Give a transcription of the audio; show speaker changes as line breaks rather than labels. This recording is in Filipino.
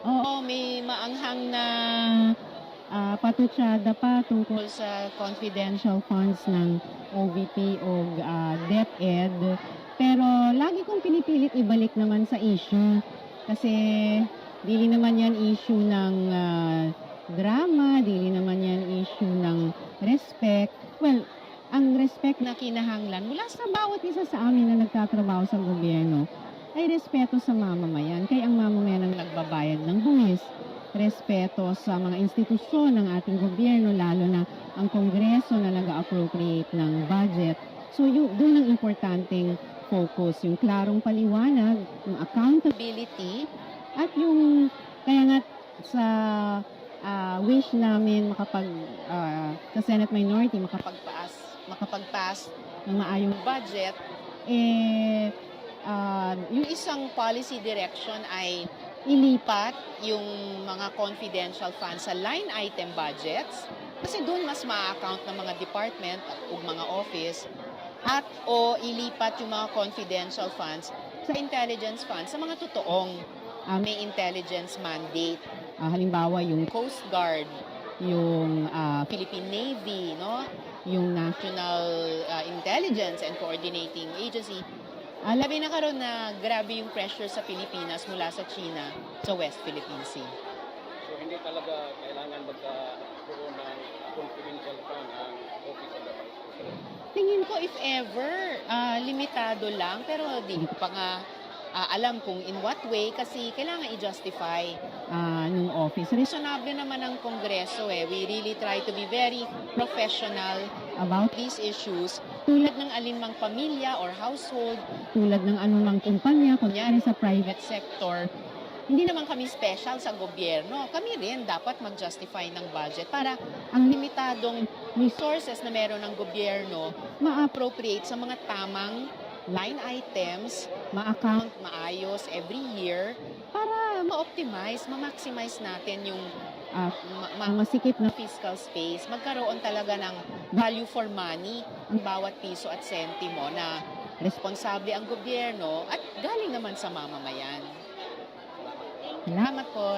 Oo, may maanghang na patutsada pa tungkol sa confidential funds ng OVP o DepEd. Pero lagi kong pinipilit ibalik naman sa issue kasi dili naman yan issue ng drama, dili naman yan issue ng respect. Well, ang respect na kinahanglan mula sa bawat isa sa amin na nagtatrabaho sa gobyerno ay respeto sa mamamayan. Kaya ang mamamayan ang nagbabayad ng buwis. Respeto sa mga institusyon ng ating gobyerno, lalo na ang Kongreso na nag-appropriate ng budget. So doon ang importanteng focus, yung klarong paliwanag, yung accountability, at yung, kaya nga sa wish namin sa Senate Minority makapag-pass ng maayong budget, yung isang policy direction ay ilipat yung mga confidential funds sa line item budgets kasi doon mas ma-account ng mga department o mga office at o ilipat yung mga confidential funds sa intelligence funds sa mga totoong may intelligence mandate. Halimbawa yung Coast Guard, yung Philippine Navy, no? Yung National Intelligence and Coordinating Agency. Labi na karon na grabe yung pressure sa Pilipinas mula sa China sa West Philippine Sea.
So hindi talaga kailangan magkaroon ng confidential fund ang Office of the Vice President?
Tingin ko if ever, limitado lang pero di ko pa nga alam kung in what way kasi kailangan i-justify nung office. Reasonable naman ang Kongreso We really try to be very professional about these issues tulad ng alinmang pamilya or household, tulad ng anumang kumpanya, kunyari sa private sector. Hindi naman kami special sa gobyerno. Kami rin dapat mag-justify ng budget para ang limitadong resources na meron ng gobyerno ma-appropriate sa mga tamang line items, ma-account maayos every year para ma-optimize, ma-maximize natin yung masikip na fiscal space. Magkaroon talaga ng value for money ang bawat piso at sentimo na responsable ang gobyerno at galing naman sa mamamayan. Salamat po.